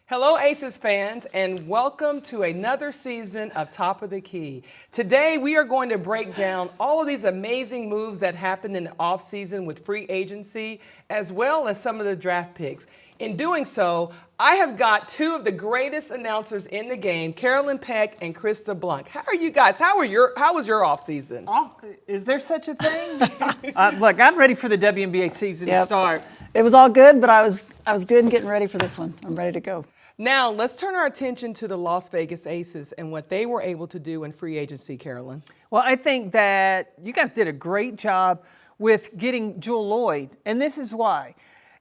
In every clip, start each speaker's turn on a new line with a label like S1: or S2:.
S1: Hello, Aces fans, and welcome to another season of Top of the Key. Today, we are going to break down all of these amazing moves that happened in the offseason with free agency, as well as some of the draft picks. In doing so, I have got two of the greatest announcers in the game, Carolyn Peck and Krista Blunt. How are you guys? How was your offseason?
S2: Oh, is there such a thing? Look, I'm ready for the WNBA season to start.
S3: It was all good, but I was good in getting ready for this one. I'm ready to go.
S1: Now, let's turn our attention to the Las Vegas Aces and what they were able to do in free agency, Carolyn.
S2: Well, I think that you guys did a great job with getting Jewell Loyd, and this is why.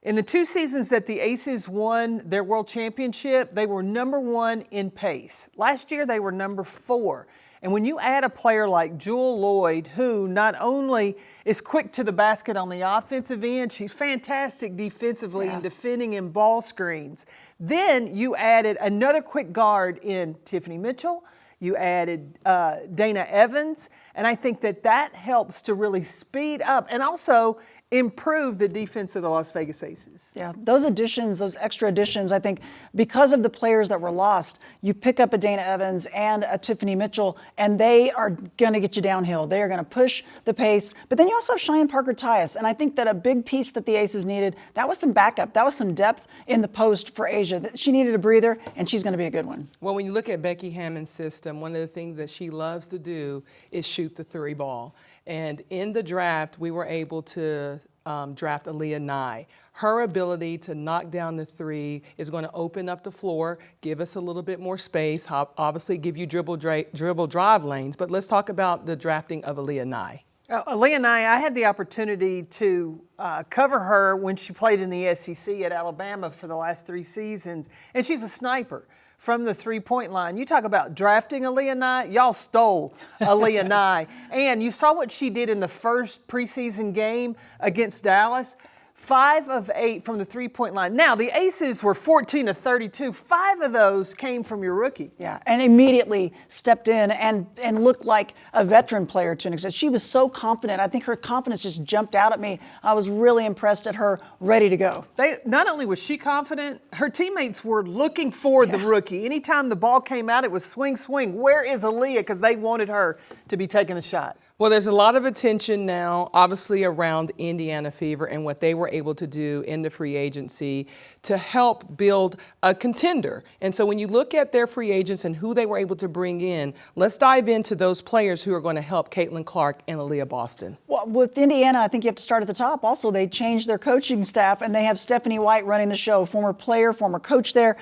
S2: In the 2 seasons that the Aces won their world championship, they were #1 in pace. Last year, they were #4. And when you add a player like Jewell Loyd, who not only is quick to the basket on the offensive end, she's fantastic defensively in defending in ball screens. Then you added another quick guard in Tiffany Mitchell. You added Dana Evans. And I think that helps to really speed up and also improve the defense of the Las Vegas Aces.
S3: Yeah, those additions, those extra additions, I think because of the players that were lost, you pick up a Dana Evans and a Tiffany Mitchell, and they are going to get you downhill. They are going to push the pace. But then you also have Cheyenne Parker-Tyus, and I think that a big piece that the Aces needed, that was some backup. That was some depth in the post for Asia. She needed a breather, and she's going to be a good one.
S1: Well, when you look at Becky Hammond's system, one of the things that she loves to do is shoot the 3 ball. And in the draft, we were able to draft Aaliyah Nye. Her ability to knock down the 3 is going to open up the floor, give us a little bit more space, obviously give you dribble drive lanes. But let's talk about the drafting of Aaliyah Nye.
S2: Aaliyah Nye, I had the opportunity to cover her when she played in the SEC at Alabama for the last 3 seasons, and she's a sniper from the 3-point line. You talk about drafting Aaliyah Nye, y'all stole Aaliyah Nye. And you saw what she did in the first preseason game against Dallas. 5 of 8 from the 3-point line. Now, the Aces were 14 of 32. 5 of those came from your rookie.
S3: Yeah, and immediately stepped in and looked like a veteran player to an extent. She was so confident. I think her confidence just jumped out at me. I was really impressed at her, ready to go.
S2: Not only was she confident, her teammates were looking for the rookie. Anytime the ball came out, it was swing, swing. Where is Aaliyah? Because they wanted her to be taking the shot.
S1: Well, there's a lot of attention now, obviously, around Indiana Fever and what they were able to do in the free agency to help build a contender. And so when you look at their free agents and who they were able to bring in, let's dive into those players who are going to help Caitlin Clark and Aaliyah Boston.
S3: Well, with Indiana, I think you have to start at the top. Also, they changed their coaching staff, and they have Stephanie White running the show, former player, former coach there.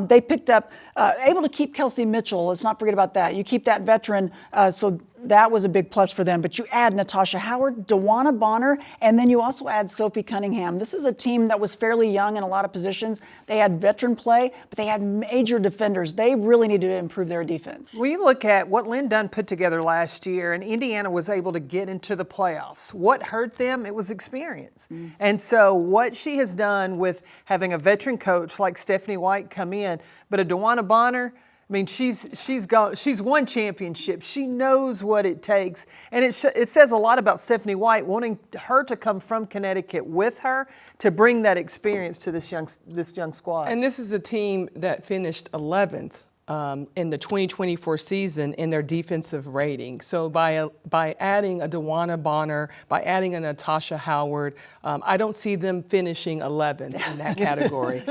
S3: They picked up, able to keep Kelsey Mitchell. Let's not forget about that. You keep that veteran, so that was a big plus for them. But you add Natasha Howard, DeWanna Bonner, and then you also add Sophie Cunningham. This is a team that was fairly young in a lot of positions. They had veteran play, but they had major defenders. They really needed to improve their defense.
S2: We look at what Lynn Dunn put together last year, and Indiana was able to get into the playoffs. What hurt them? It was experience. And so what she has done with having a veteran coach like Stephanie White come in, but a DeWanna Bonner, I mean, she's won championships. She knows what it takes. And it says a lot about Stephanie White wanting her to come from Connecticut with her to bring that experience to this young squad.
S1: And this is a team that finished 11th. In the 2024 season in their defensive rating. So by adding a DeWanna Bonner, by adding a Natasha Howard, I don't see them finishing 11th in that category.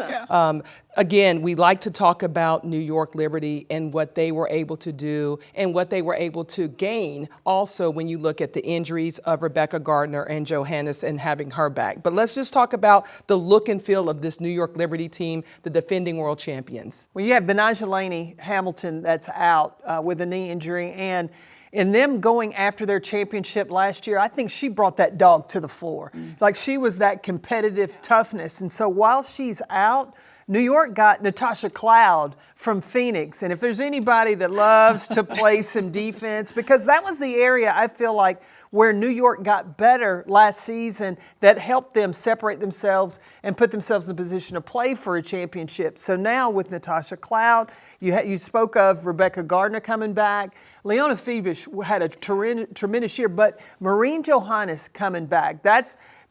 S1: Again, we like to talk about New York Liberty and what they were able to do and what they were able to gain also when you look at the injuries of Rebecca Gardner and Johannes and having her back. But let's just talk about the look and feel of this New York Liberty team, the defending world champions.
S2: Well, you have Benajelani Hamilton that's out with a knee injury, and in them going after their championship last year, I think she brought that dog to the floor. Like, she was that competitive toughness. And so while she's out, New York got Natasha Cloud from Phoenix. And if there's anybody that loves to play some defense, because that was the area I feel like where New York got better last season that helped them separate themselves and put themselves in a position to play for a championship. So now with Natasha Cloud, you spoke of Rebecca Gardner coming back. Leona Phoebus had a tremendous year, but Maureen Johannes coming back.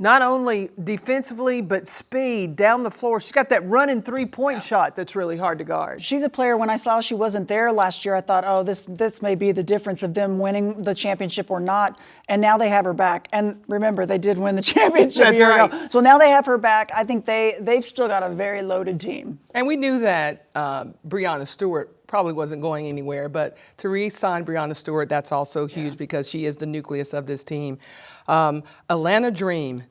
S2: not only defensively, but speed down the floor. She's got that running three-point shot that's really hard to guard.
S3: She's a player, when I saw she wasn't there last year, I thought, oh, this may be the difference of them winning the championship or not. And now they have her back. And remember, they did win the championship a year ago. So now they have her back. I think they've still got a very loaded team.
S1: And we knew that Breanna Stewart probably wasn't going anywhere, but to re-sign Breanna Stewart, that's also huge because she is the nucleus of this team. Atlanta Dream,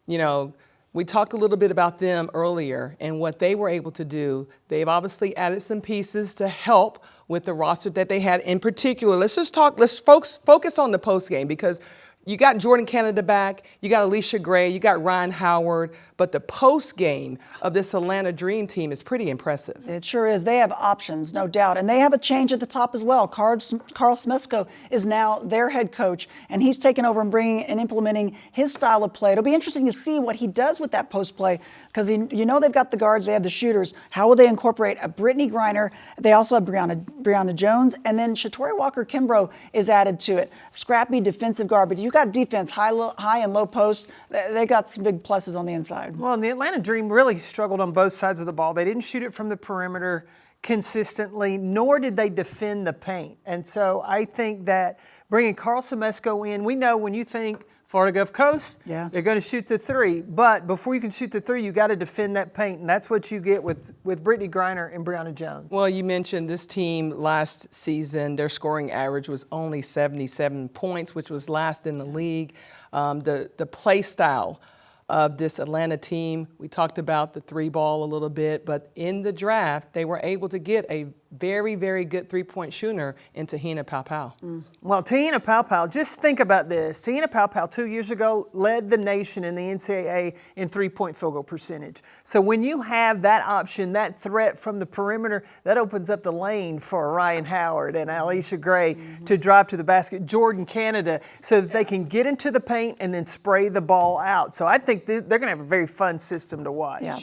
S1: you know, we talked a little bit about them earlier and what they were able to do. They've obviously added some pieces to help with the roster that they had. In particular, let's focus on the post game, because you got Jordan Canada back, you got Alicia Gray, you got Ryan Howard, but the post game of this Atlanta Dream team is pretty impressive.
S3: It sure is. They have options, no doubt. And they have a change at the top as well. Carl Smesko is now their head coach, and he's taken over and bringing and implementing his style of play. It'll be interesting to see what he does with that post play, because you know they've got the guards, they have the shooters. How will they incorporate a Brittany Griner? They also have Brianna Jones, and then Shatori Walker-Kimbrough is added to it. Scrappy defensive guard, but you got defense, high and low post. They got some big pluses on the inside.
S2: Well, and the Atlanta Dream really struggled on both sides of the ball. They didn't shoot it from the perimeter consistently, nor did they defend the paint. And so I think that bringing Carl Smesko in, we know when you think Florida Gulf Coast, they're going to shoot the three. But before you can shoot the three, you got to defend that paint, and that's what you get with Brittany Griner and Brianna Jones.
S1: Well, you mentioned this team last season, their scoring average was only 77 points, which was last in the league. The play style of this Atlanta team, we talked about the three ball a little bit, but in the draft, they were able to get a very, very good three-point shooter in Tahina Paopao.
S2: Well, Tahina Paopao, just think about this. Tahina Paopao 2 years ago led the nation in the NCAA in three-point field goal percentage. So when you have that option, that threat from the perimeter, that opens up the lane for Ryan Howard and Alicia Gray to drive to the basket, Jordan Canada, so that they can get into the paint and then spray the ball out. So I think they're going to have a very fun system to watch.
S3: Yeah.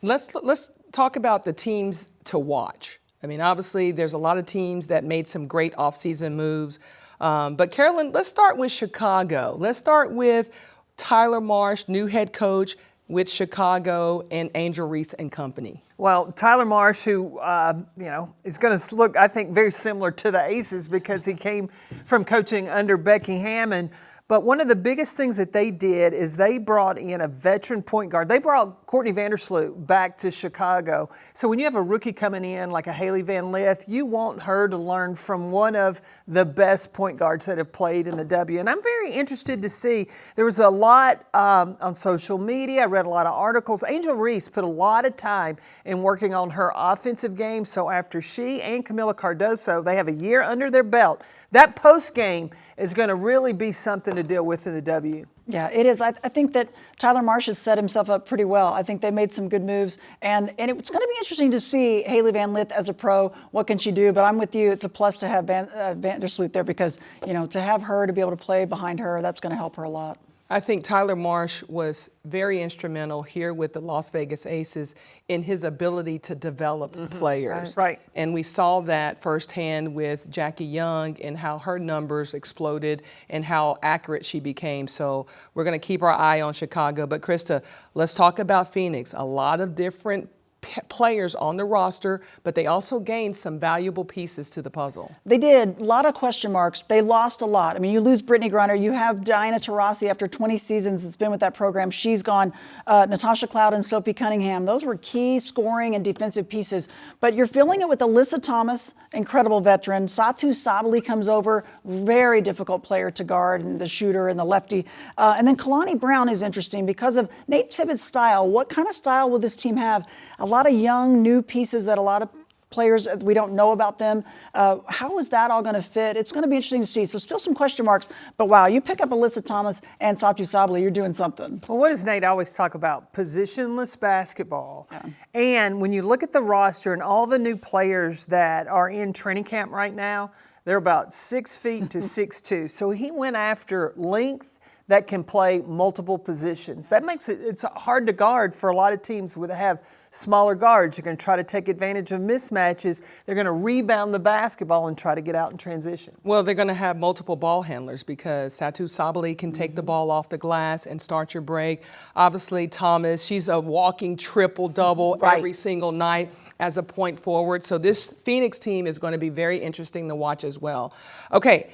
S1: Let's talk about the teams to watch. I mean, obviously, there's a lot of teams that made some great offseason moves. But, Carolyn, let's start with Chicago. Let's start with Tyler Marsh, new head coach with Chicago, and Angel Reese and company.
S2: Well, Tyler Marsh, who, is going to look, I think, very similar to the Aces because he came from coaching under Becky Hammond. But one of the biggest things that they did is they brought in a veteran point guard. They brought Courtney Vandersloot back to Chicago. So when you have a rookie coming in like a Haley Van Lith, you want her to learn from one of the best point guards that have played in the W. And I'm very interested to see. There was a lot on social media. I read a lot of articles. Angel Reese put a lot of time in working on her offensive game. So after she and Camila Cardoso, they have a year under their belt. That post game is going to really be something to deal with in the W.
S3: Yeah, it is. I think that Tyler Marsh has set himself up pretty well. I think they made some good moves, and it's going to be interesting to see Haley Van Lith as a pro. What can she do? But I'm with you. It's a plus to have Vandersloot there because, to have her to be able to play behind her, that's going to help her a lot.
S1: I think Tyler Marsh was very instrumental here with the Las Vegas Aces in his ability to develop players.
S2: Right.
S1: And we saw that firsthand with Jackie Young and how her numbers exploded and how accurate she became. So we're going to keep our eye on Chicago. But Krista, let's talk about Phoenix. A lot of different players on the roster, but they also gained some valuable pieces to the puzzle.
S3: They did. A lot of question marks. They lost a lot. I mean, you lose Brittany Griner. You have Diana Taurasi after 20 seasons it's been with that program. She's gone. Natasha Cloud and Sophie Cunningham. Those were key scoring and defensive pieces. But you're filling it with Alyssa Thomas, incredible veteran. Satu Sabali comes over, very difficult player to guard, and the shooter and the lefty. And then Kalani Brown is interesting because of Nate Tibbetts' style. What kind of style will this team have? A lot of young, new pieces that a lot of players, we don't know about them. How is that all going to fit? It's going to be interesting to see. So still some question marks. But wow, you pick up Alyssa Thomas and Satu Sabali, you're doing something.
S2: Well, what does Nate always talk about? Positionless basketball. Yeah. And when you look at the roster and all the new players that are in training camp right now, they're about 6 feet to 6'2". So he went after length that can play multiple positions. That makes it's hard to guard for a lot of teams that have smaller guards. You're going to try to take advantage of mismatches. They're going to rebound the basketball and try to get out in transition.
S1: Well, they're going to have multiple ball handlers because Satu Sabali can take the ball off the glass and start your break. Obviously, Thomas, she's a walking triple-double every single night as a point forward. So this Phoenix team is going to be very interesting to watch as well. Okay,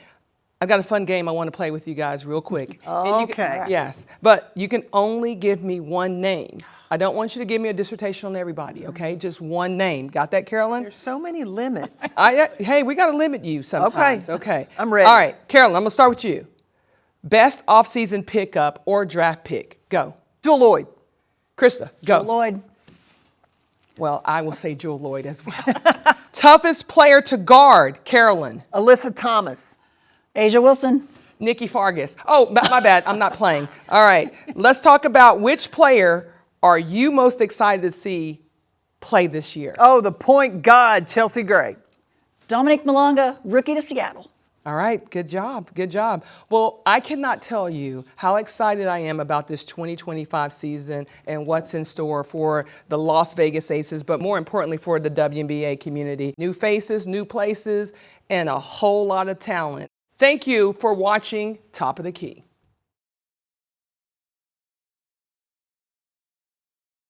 S1: I've got a fun game I want to play with you guys real quick.
S2: Okay.
S1: Yes, but you can only give me one name. I don't want you to give me a dissertation on everybody, okay? Just one name. Got that, Carolyn?
S2: There's so many limits.
S1: Hey, we got to limit you sometimes. Okay.
S2: I'm ready.
S1: All right, Carolyn, I'm going to start with you. Best offseason pickup or draft pick? Go.
S2: Jewel Lloyd.
S1: Krista, go.
S3: Lloyd.
S1: Well, I will say Jewel Lloyd as well. Toughest player to guard? Carolyn.
S2: Alyssa Thomas.
S3: Asia Wilson.
S1: Nikki Fargas. Oh, my bad. I'm not playing. All right. Let's talk about which player are you most excited to see play this year?
S2: Oh, the point guard, Chelsea Gray.
S3: Dominic Malonga, rookie to Seattle.
S1: All right, good job, good job. Well, I cannot tell you how excited I am about this 2025 season and what's in store for the Las Vegas Aces, but more importantly for the WNBA community. New faces, new places, and a whole lot of talent. Thank you for watching Top of the Key.